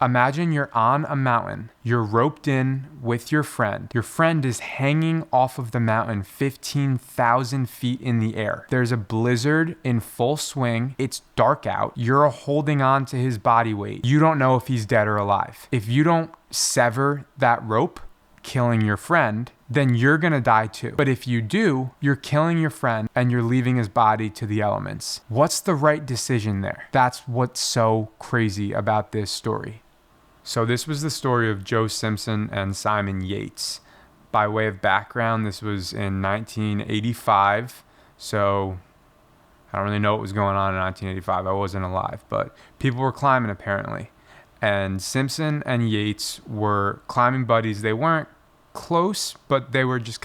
Imagine you're on a mountain, you're roped in with your friend. Your friend is hanging off of the mountain 15,000 feet in the air. There's a blizzard in full swing. It's dark out. You're holding on to his body weight. You don't know if he's dead or alive. If you don't sever that rope, killing your friend, then you're gonna die too. But if you do, you're killing your friend and you're leaving his body to the elements. What's the right decision there? That's what's so crazy about this story. So this was the story of Joe Simpson and Simon Yates. By way of background, this was in 1985. So I don't really know what was going on in 1985. I wasn't alive, but people were climbing apparently. And Simpson and Yates were climbing buddies. They weren't close, but they were just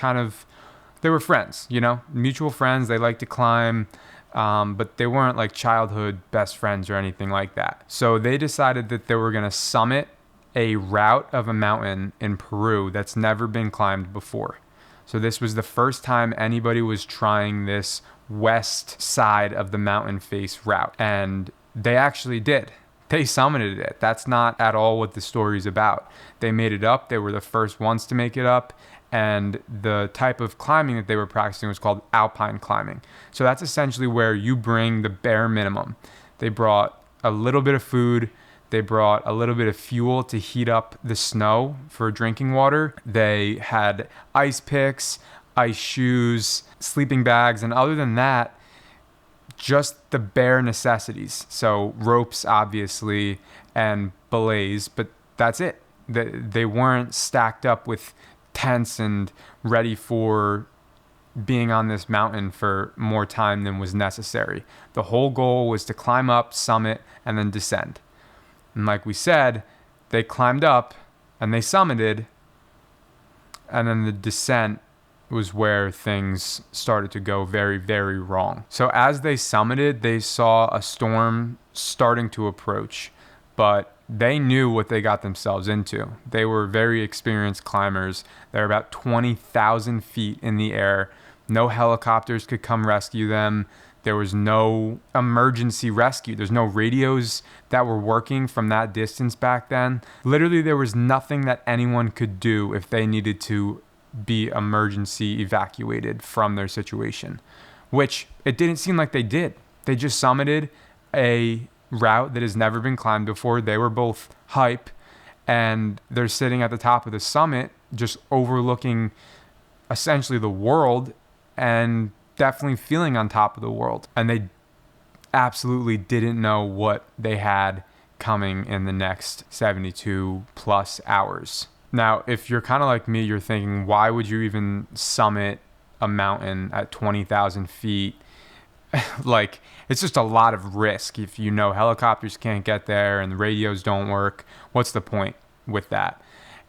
they were friends, mutual friends. They liked to climb. But they weren't like childhood best friends or anything like that. So they decided that they were going to summit a route of a mountain in Peru that's never been climbed before. So this was the first time anybody was trying this west side of the mountain face route. And they actually did. They summited it. That's not at all what the story's about. They made it up. They were the first ones to make it up. And the type of climbing that they were practicing was called alpine climbing. So that's essentially where you bring the bare minimum. They brought a little bit of food. They brought a little bit of fuel to heat up the snow for drinking water. They had ice picks, ice shoes, sleeping bags. And other than that, just the bare necessities. So ropes, obviously, and belays, but that's it. They weren't stacked up with tents and ready for being on this mountain for more time than was necessary. The whole goal was to climb up, summit, and then descend. And like we said, they climbed up and they summited, and then the descent was where things started to go very, very wrong. So as they summited, they saw a storm starting to approach, but they knew what they got themselves into. They were very experienced climbers. They're about 20,000 feet in the air. No helicopters could come rescue them. There was no emergency rescue. There's no radios that were working from that distance back then. Literally, there was nothing that anyone could do if they needed to be emergency evacuated from their situation, which it didn't seem like they did. They just summited a route that has never been climbed before. They were both hype, and they're sitting at the top of the summit just overlooking essentially the world and definitely feeling on top of the world. And they absolutely didn't know what they had coming in the next 72 plus hours. Now, if you're kind of like me, you're thinking, why would you even summit a mountain at 20,000 feet? Like, it's just a lot of risk. If you know helicopters can't get there and the radios don't work, what's the point with that?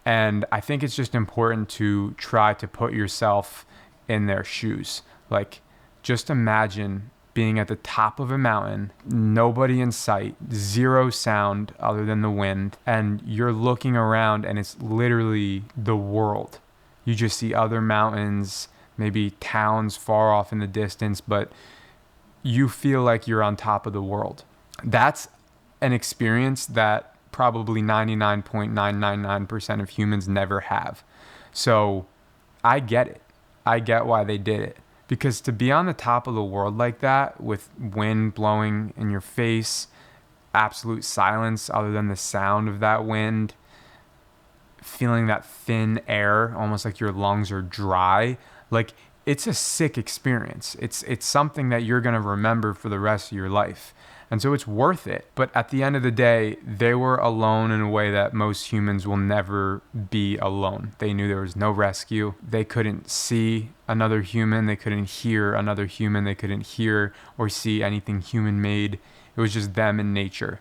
And I think it's just important to try to put yourself in their shoes. Like, just imagine being at the top of a mountain, nobody in sight, zero sound other than the wind, and you're looking around and it's literally the world. You just see other mountains, maybe towns far off in the distance, but you feel like you're on top of the world. That's an experience that probably 99.999% of humans never have. So I get it. I get why they did it. Because to be on the top of the world like that, with wind blowing in your face, absolute silence other than the sound of that wind, feeling that thin air, almost like your lungs are dry, like, it's a sick experience. It's something that you're going to remember for the rest of your life. And so it's worth it. But at the end of the day, they were alone in a way that most humans will never be alone. They knew there was no rescue. They couldn't see another human. They couldn't hear another human. They couldn't hear or see anything human-made. It was just them and nature.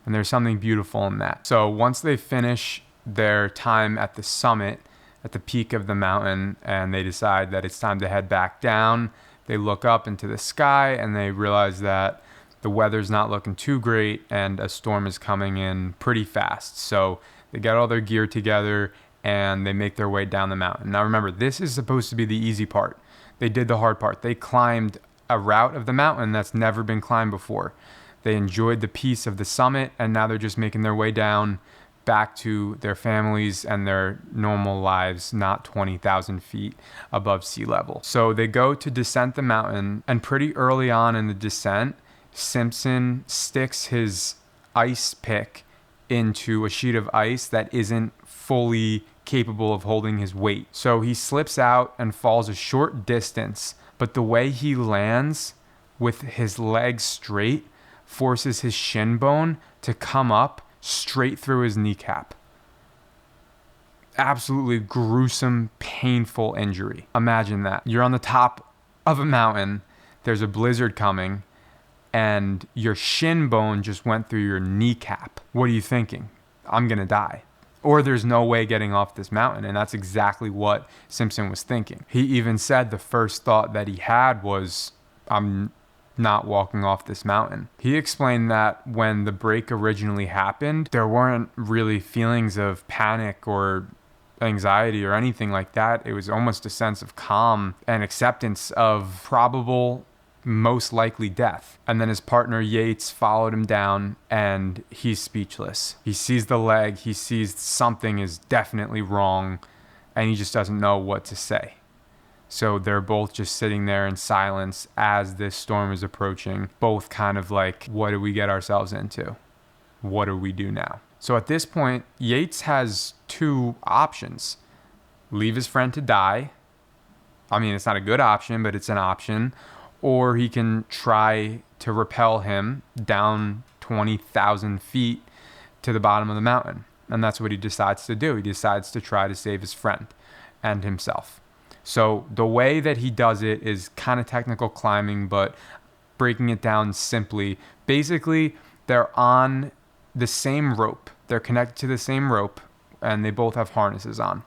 And there's something beautiful in that. So once they finish their time at the summit, at the peak of the mountain, and they decide that it's time to head back down, they look up into the sky and they realize that the weather's not looking too great and a storm is coming in pretty fast. So they get all their gear together and they make their way down the mountain. Now remember, this is supposed to be the easy part. They did the hard part. They climbed a route of the mountain that's never been climbed before. They enjoyed the peace of the summit, and now they're just making their way down, back to their families and their normal lives, not 20,000 feet above sea level. So they go to descent the mountain, and pretty early on in the descent, Simpson sticks his ice pick into a sheet of ice that isn't fully capable of holding his weight. So he slips out and falls a short distance, but the way he lands with his legs straight forces his shin bone to come up straight through his kneecap. Absolutely gruesome, painful injury. Imagine that. You're on the top of a mountain, there's a blizzard coming, and your shin bone just went through your kneecap. What are you thinking? I'm gonna die. Or there's no way getting off this mountain. And that's exactly what Simpson was thinking. He even said the first thought that he had was, I'm not walking off this mountain. He explained that when the break originally happened, there weren't really feelings of panic or anxiety or anything like that. It was almost a sense of calm and acceptance of probable, most likely death. And then his partner Yates followed him down, and he's speechless. He sees the leg, he sees something is definitely wrong, and he just doesn't know what to say. So they're both just sitting there in silence as this storm is approaching, both kind of like, what do we get ourselves into? What do we do now? So at this point, Yates has two options. Leave his friend to die. I mean, it's not a good option, but it's an option. Or he can try to rappel him down 20,000 feet to the bottom of the mountain. And that's what he decides to do. He decides to try to save his friend and himself. So the way that he does it is kind of technical climbing, but breaking it down simply, basically they're on the same rope. They're connected to the same rope, and they both have harnesses on.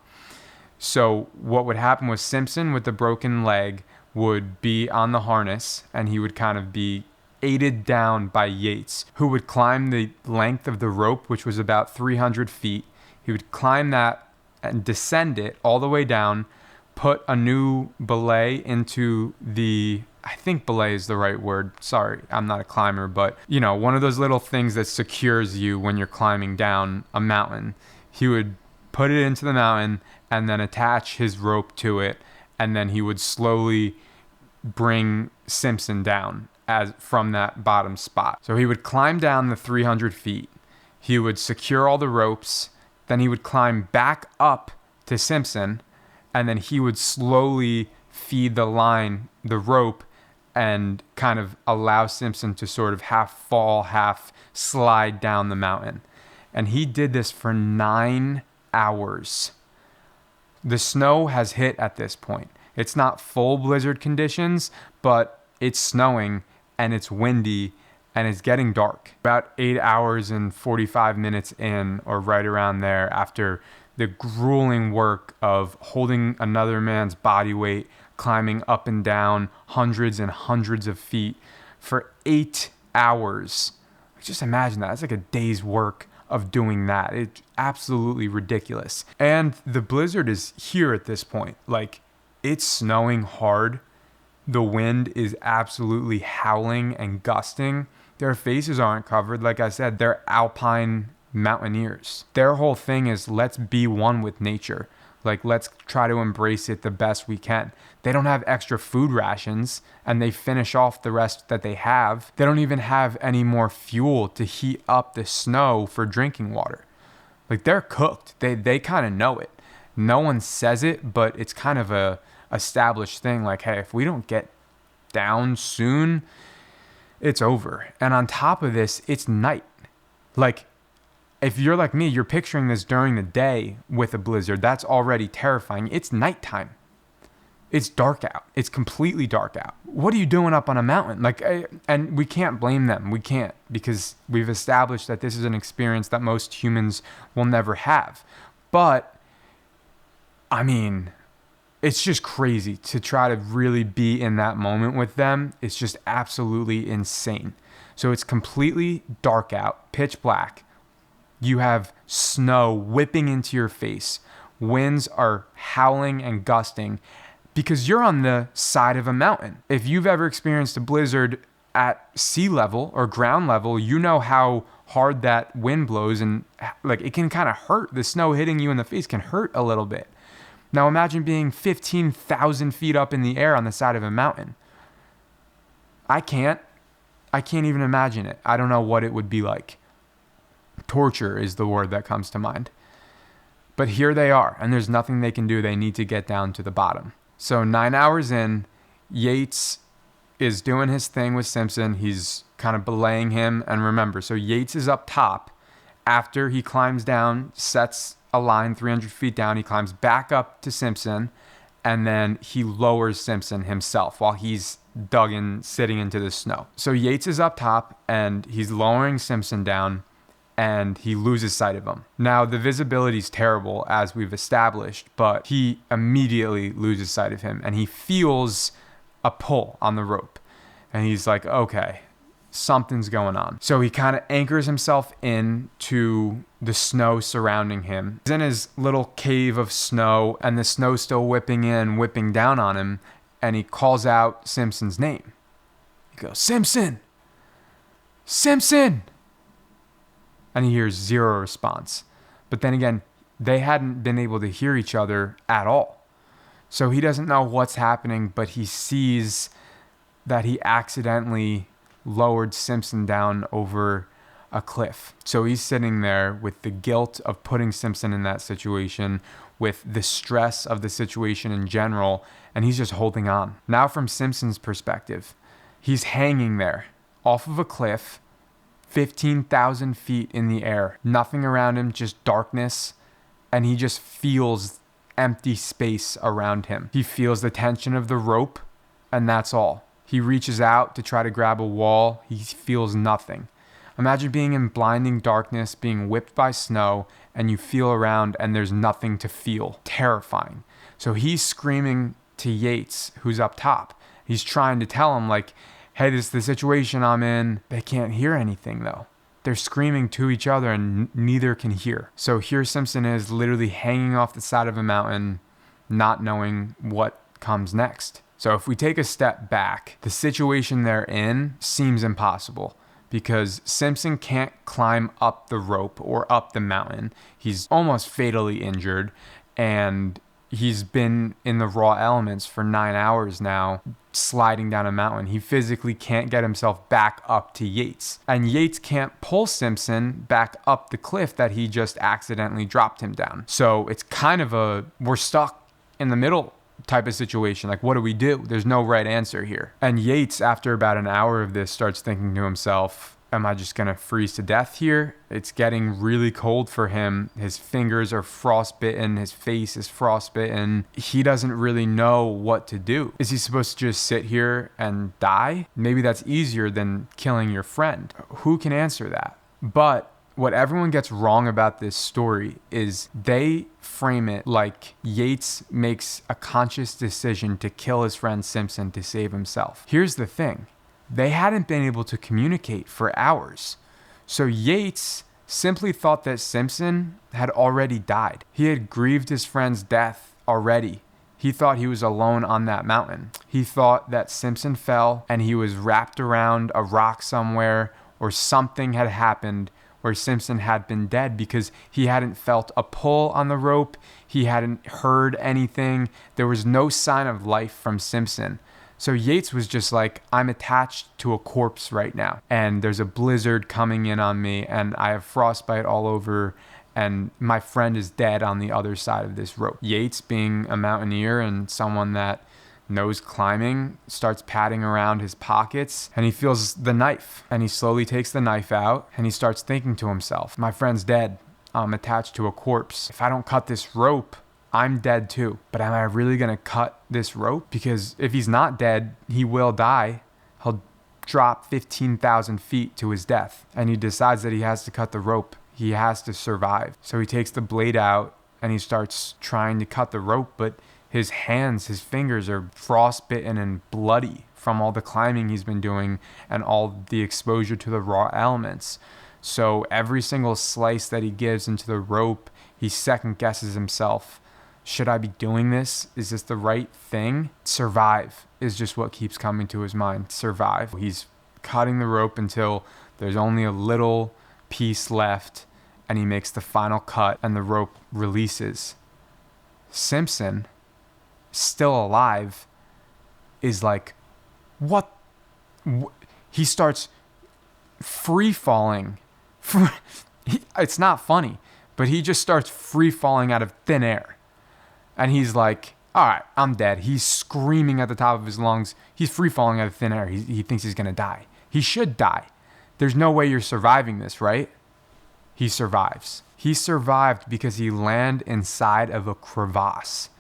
So what would happen was Simpson with the broken leg would be on the harness, and he would kind of be aided down by Yates, who would climb the length of the rope, which was about 300 feet. He would climb that and descend it all the way down, put a new belay into the, I think belay is the right word. Sorry, I'm not a climber, but you know, one of those little things that secures you when you're climbing down a mountain. He would put it into the mountain and then attach his rope to it, and then he would slowly bring Simpson down as from that bottom spot. So he would climb down the 300 feet. He would secure all the ropes. Then he would climb back up to Simpson, and then he would slowly feed the line, the rope, and kind of allow Simpson to sort of half fall, half slide down the mountain. And he did this for 9 hours. The snow has hit at this point. It's not full blizzard conditions, but it's snowing and it's windy and it's getting dark. About 8 hours and 45 minutes in, or right around there, after the grueling work of holding another man's body weight, climbing up and down hundreds and hundreds of feet for 8 hours. Just imagine that. It's like a day's work of doing that. It's absolutely ridiculous. And the blizzard is here at this point. Like, it's snowing hard. The wind is absolutely howling and gusting. Their faces aren't covered. Like I said, they're alpine mountaineers. Their whole thing is, let's be one with nature. Like, let's try to embrace it the best we can. They don't have extra food rations, and they finish off the rest that they have. They don't even have any more fuel to heat up the snow for drinking water. Like, they're cooked. They kind of know it. No one says it, but it's kind of a established thing. Like, hey, if we don't get down soon, it's over. And on top of this, it's night. Like, if you're like me, you're picturing this during the day with a blizzard. That's already terrifying. It's nighttime. It's dark out. It's completely dark out. What are you doing up on a mountain? Like, and we can't blame them. We can't, because we've established that this is an experience that most humans will never have. But, I mean, it's just crazy to try to really be in that moment with them. It's just absolutely insane. So it's completely dark out, pitch black. You have snow whipping into your face. Winds are howling and gusting because you're on the side of a mountain. If you've ever experienced a blizzard at sea level or ground level, you know how hard that wind blows, and like it can kind of hurt. The snow hitting you in the face can hurt a little bit. Now imagine being 15,000 feet up in the air on the side of a mountain. I can't even imagine it. I don't know what it would be like. Torture is the word that comes to mind. But here they are, and there's nothing they can do. They need to get down to the bottom. So 9 hours in, Yates is doing his thing with Simpson. He's kind of belaying him. And remember, so Yates is up top. After he climbs down, sets a line 300 feet down, he climbs back up to Simpson, and then he lowers Simpson himself while he's dug in, sitting into the snow. So Yates is up top, and he's lowering Simpson down, and he loses sight of him. Now, the visibility is terrible, as we've established, but he immediately loses sight of him, and he feels a pull on the rope. And he's like, okay, something's going on. So he kind of anchors himself into the snow surrounding him. He's in his little cave of snow, and the snow's still whipping down on him, and he calls out Simpson's name. He goes, Simpson! Simpson! And he hears zero response. But then again, they hadn't been able to hear each other at all. So he doesn't know what's happening, but he sees that he accidentally lowered Simpson down over a cliff. So he's sitting there with the guilt of putting Simpson in that situation, with the stress of the situation in general, and he's just holding on. Now from Simpson's perspective, he's hanging there off of a cliff, 15,000 feet in the air, nothing around him, just darkness, and he just feels empty space around him. He feels the tension of the rope, and that's all. He reaches out to try to grab a wall. He feels nothing. Imagine being in blinding darkness, being whipped by snow, and you feel around and there's nothing to feel. Terrifying. So he's screaming to Yates, who's up top. He's trying to tell him, like, hey, this is the situation I'm in. They can't hear anything, though. They're screaming to each other and neither can hear. So here Simpson is literally hanging off the side of a mountain, not knowing what comes next. So if we take a step back, the situation they're in seems impossible because Simpson can't climb up the rope or up the mountain. He's almost fatally injured, and he's been in the raw elements for 9 hours now, sliding down a mountain. He physically can't get himself back up to Yates. And Yates can't pull Simpson back up the cliff that he just accidentally dropped him down. So it's kind of we're stuck in the middle type of situation. Like, what do we do? There's no right answer here. And Yates, after about an hour of this, starts thinking to himself, am I just going to freeze to death here? It's getting really cold for him. His fingers are frostbitten. His face is frostbitten. He doesn't really know what to do. Is he supposed to just sit here and die? Maybe that's easier than killing your friend. Who can answer that? But what everyone gets wrong about this story is they frame it like Yates makes a conscious decision to kill his friend Simpson to save himself. Here's the thing. They hadn't been able to communicate for hours. So Yates simply thought that Simpson had already died. He had grieved his friend's death already. He thought he was alone on that mountain. He thought that Simpson fell and he was wrapped around a rock somewhere, or something had happened where Simpson had been dead because he hadn't felt a pull on the rope. He hadn't heard anything. There was no sign of life from Simpson. So Yates was just like, I'm attached to a corpse right now, and there's a blizzard coming in on me, and I have frostbite all over, and my friend is dead on the other side of this rope. Yates, being a mountaineer and someone that knows climbing, starts patting around his pockets, and he feels the knife, and he slowly takes the knife out, and he starts thinking to himself, my friend's dead. I'm attached to a corpse. If I don't cut this rope, I'm dead too. But am I really gonna cut this rope? Because if he's not dead, he will die. He'll drop 15,000 feet to his death. And he decides that he has to cut the rope. He has to survive. So he takes the blade out and he starts trying to cut the rope, but his hands, his fingers are frostbitten and bloody from all the climbing he's been doing and all the exposure to the raw elements. So every single slice that he gives into the rope, he second guesses himself. Should I be doing this? Is this the right thing? Survive is just what keeps coming to his mind. Survive. He's cutting the rope until there's only a little piece left, and he makes the final cut and the rope releases. Simpson, still alive, is like, what? He starts free falling. It's not funny, but he just starts free falling out of thin air. And he's like, all right, I'm dead. He's screaming at the top of his lungs. He's free falling out of thin air. He thinks he's going to die. He should die. There's no way you're surviving this, right? He survives. He survived because he landed inside of a crevasse,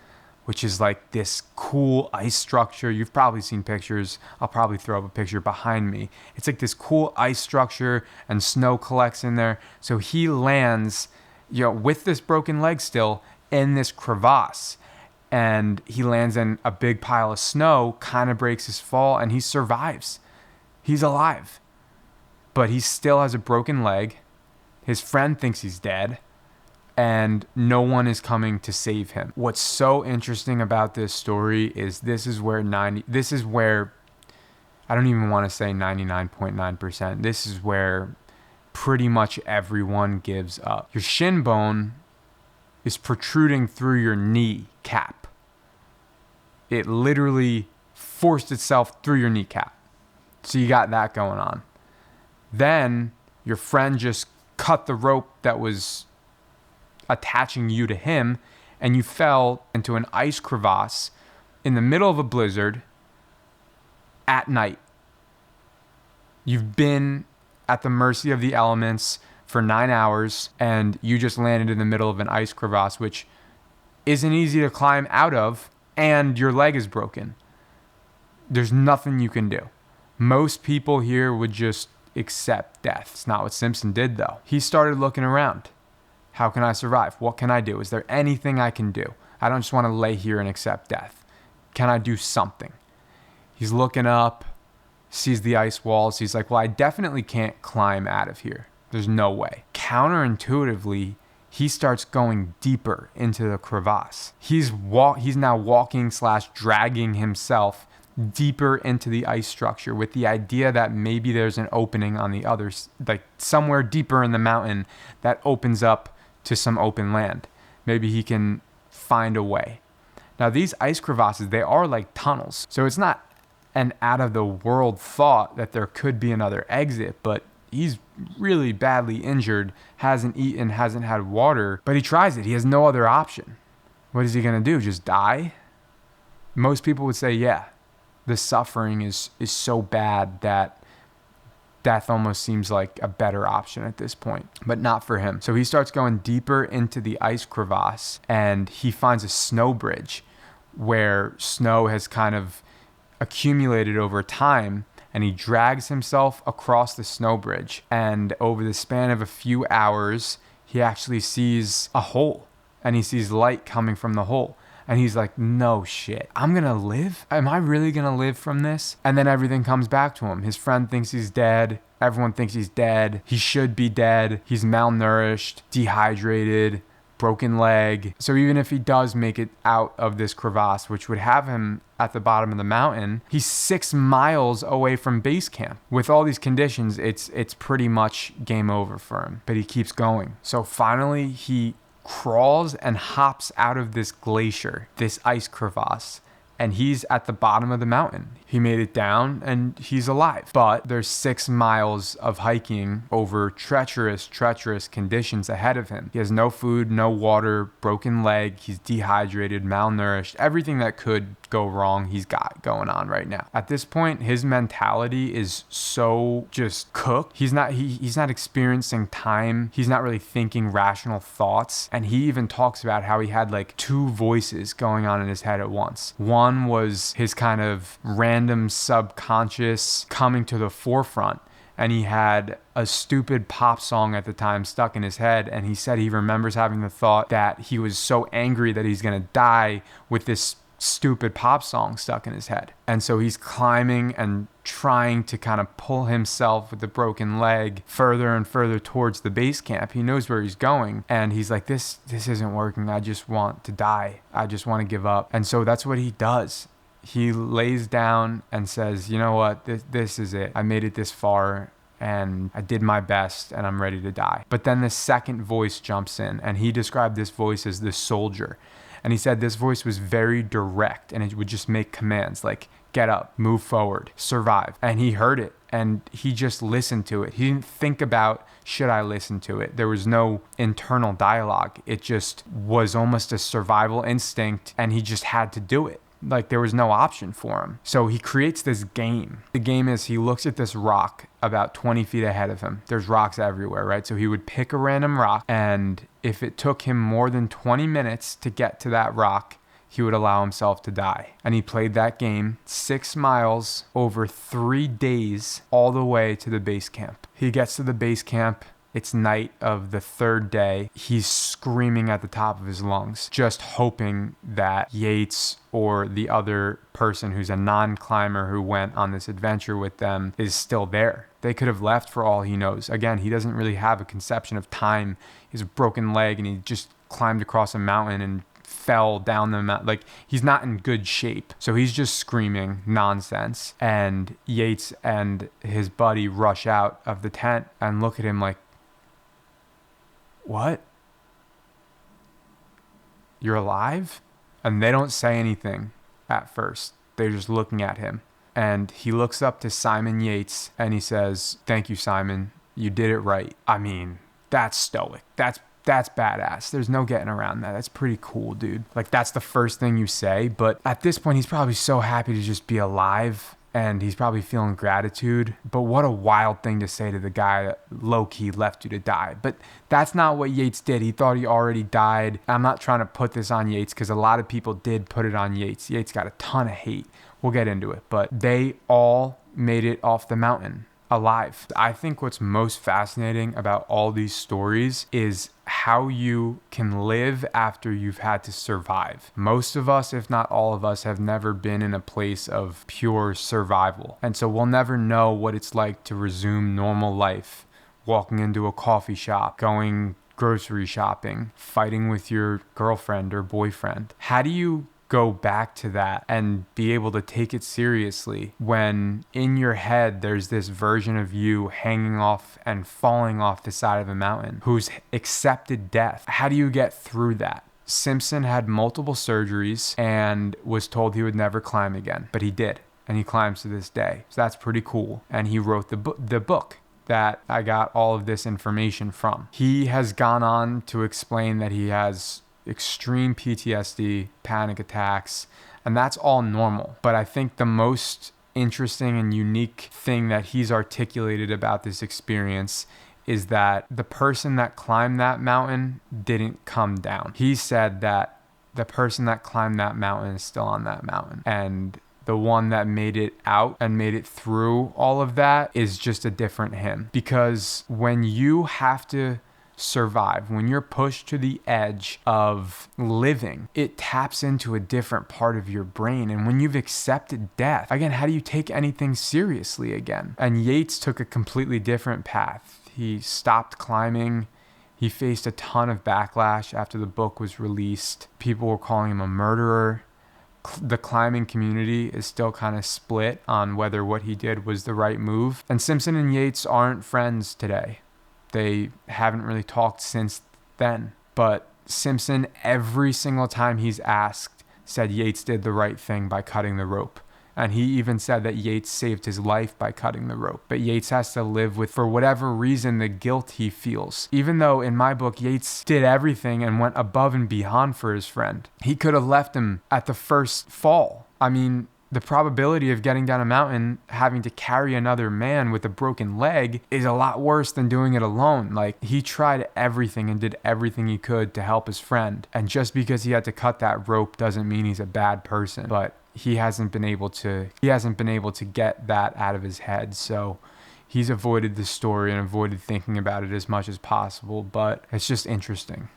which is like this cool ice structure. You've probably seen pictures. I'll probably throw up a picture behind me. It's like this cool ice structure and snow collects in there. So he lands, with this broken leg still in this crevasse, and he lands in a big pile of snow, kind of breaks his fall, and he survives. He's alive, but he still has a broken leg. His friend thinks he's dead, and no one is coming to save him. What's so interesting about this story is this is where I don't even want to say 99.9%. This is where pretty much everyone gives up. Your shin bone is protruding through your kneecap. It literally forced itself through your kneecap. So you got that going on. Then your friend just cut the rope that was attaching you to him, and you fell into an ice crevasse in the middle of a blizzard at night. You've been at the mercy of the elements for 9 hours, and you just landed in the middle of an ice crevasse, which isn't easy to climb out of, and your leg is broken. There's nothing you can do. Most people here would just accept death. It's not what Simpson did, though. He started looking around. How can I survive? What can I do? Is there anything I can do? I don't just want to lay here and accept death. Can I do something? He's looking up, sees the ice walls. He's like, well, I definitely can't climb out of here. There's no way. Counterintuitively, he starts going deeper into the crevasse. He's now walking / dragging himself deeper into the ice structure with the idea that maybe there's an opening on the other, like somewhere deeper in the mountain that opens up to some open land. Maybe he can find a way. Now, these ice crevasses, they are like tunnels. So it's not an out of the world thought that there could be another exit, but he's really badly injured, hasn't eaten, hasn't had water, but he tries it. He has no other option. What is he going to do? Just die? Most people would say, yeah. The suffering is so bad that death almost seems like a better option at this point, but not for him. So he starts going deeper into the ice crevasse, and he finds a snow bridge where snow has kind of accumulated over time, and he drags himself across the snow bridge. And over the span of a few hours, he actually sees a hole, and he sees light coming from the hole. And he's like, no shit, I'm going to live? Am I really going to live from this? And then everything comes back to him. His friend thinks he's dead. Everyone thinks he's dead. He should be dead. He's malnourished, dehydrated, broken leg. So even if he does make it out of this crevasse, which would have him at the bottom of the mountain, he's 6 miles away from base camp. With all these conditions, it's pretty much game over for him. But he keeps going. So finally, he crawls and hops out of this glacier, this ice crevasse, and he's at the bottom of the mountain. He made it down and he's alive. But there's 6 miles of hiking over treacherous conditions ahead of him. He has no food, no water, broken leg, he's dehydrated, malnourished, everything that could go wrong he's got going on right now. At this point, his mentality is so just cooked. He's not experiencing time. He's not really thinking rational thoughts. And he even talks about how he had like 2 voices going on in his head at once. One was his kind of random subconscious coming to the forefront, and he had a stupid pop song at the time stuck in his head, and he said he remembers having the thought that he was so angry that he's going to die with this stupid pop song stuck in his head. And so he's climbing and trying to kind of pull himself with the broken leg further and further towards the base camp. He knows where he's going, and he's like, this isn't working. I just want to die. I just want to give up. And so that's what he does. He lays down and says, you know what, this is it. I made it this far. and I did my best and I'm ready to die. But then the second voice jumps in, and he described this voice as the soldier. And he said this voice was very direct, and it would just make commands like, get up, move forward, survive. And he heard it, and he just listened to it. He didn't think about, should I listen to it? There was no internal dialogue. It just was almost a survival instinct, and he just had to do it. Like, there was no option for him. So he creates this game. The game is he looks at this rock about 20 feet ahead of him. There's rocks everywhere, right? So he would pick a random rock, and if it took him more than 20 minutes to get to that rock, he would allow himself to die. And he played that game 6 miles over 3 days all the way to the base camp. He gets to the base camp. It's night of the 3rd day. He's screaming at the top of his lungs, just hoping that Yates or the other person who's a non-climber who went on this adventure with them is still there. They could have left for all he knows. Again, he doesn't really have a conception of time. He has a broken leg, and he just climbed across a mountain and fell down the mountain. Like, he's not in good shape. So he's just screaming nonsense. And Yates and his buddy rush out of the tent and look at him like, what? You're alive? And they don't say anything at first. They're just looking at him. And he looks up to Simon Yates and he says, thank you, Simon. You did it right. I mean, that's stoic. That's badass. There's no getting around that. That's pretty cool, dude. Like, that's the first thing you say. But at this point, he's probably so happy to just be alive. And he's probably feeling gratitude. But what a wild thing to say to the guy that low-key left you to die. But that's not what Yates did. He thought he already died. I'm not trying to put this on Yates because a lot of people did put it on Yates. Yates got a ton of hate. We'll get into it. But they all made it off the mountain alive. I think what's most fascinating about all these stories is how you can live after you've had to survive. Most of us, if not all of us, have never been in a place of pure survival. And so we'll never know what it's like to resume normal life, walking into a coffee shop, going grocery shopping, fighting with your girlfriend or boyfriend. How do you go back to that and be able to take it seriously when in your head there's this version of you hanging off and falling off the side of a mountain who's accepted death? How do you get through that? Simpson had multiple surgeries and was told he would never climb again, but he did, and he climbs to this day. So that's pretty cool. And he wrote the book that I got all of this information from. He has gone on to explain that he has extreme PTSD, panic attacks, and that's all normal. But I think the most interesting and unique thing that he's articulated about this experience is that the person that climbed that mountain didn't come down. He said that the person that climbed that mountain is still on that mountain, and the one that made it out and made it through all of that is just a different him. Because when you have to survive, when you're pushed to the edge of living, it taps into a different part of your brain. And when you've accepted death, again, how do you take anything seriously again? And Yates took a completely different path. He stopped climbing. He faced a ton of backlash after the book was released. People were calling him a murderer. The climbing community is still kind of split on whether what he did was the right move. And Simpson and Yates aren't friends today. They haven't really talked since then. But Simpson, every single time he's asked, said Yates did the right thing by cutting the rope. And he even said that Yates saved his life by cutting the rope. But Yates has to live with, for whatever reason, the guilt he feels. Even though in my book, Yates did everything and went above and beyond for his friend. He could have left him at the first fall. I mean, the probability of getting down a mountain, having to carry another man with a broken leg is a lot worse than doing it alone. Like, he tried everything and did everything he could to help his friend. And just because he had to cut that rope doesn't mean he's a bad person. But he hasn't been able to get that out of his head. So he's avoided the story and avoided thinking about it as much as possible. But it's just interesting.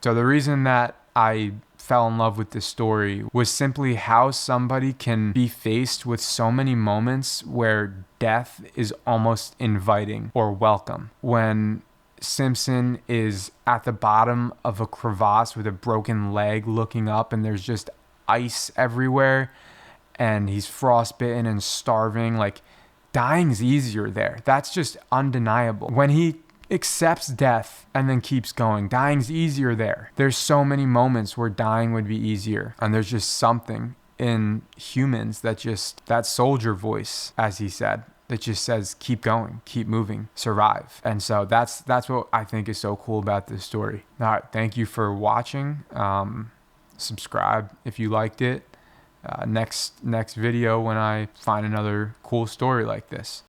So the reason that I fell in love with this story was simply how somebody can be faced with so many moments where death is almost inviting or welcome. When Simpson is at the bottom of a crevasse with a broken leg looking up, and there's just ice everywhere, and he's frostbitten and starving. Like, dying's easier there. That's just undeniable. When he accepts death and then keeps going, dying's easier there. There's so many moments where dying would be easier. And there's just something in humans that soldier voice, as he said, that just says, keep going, keep moving, survive. And so that's what I think is so cool about this story. All right, thank you for watching. Subscribe if you liked it. Next video when I find another cool story like this.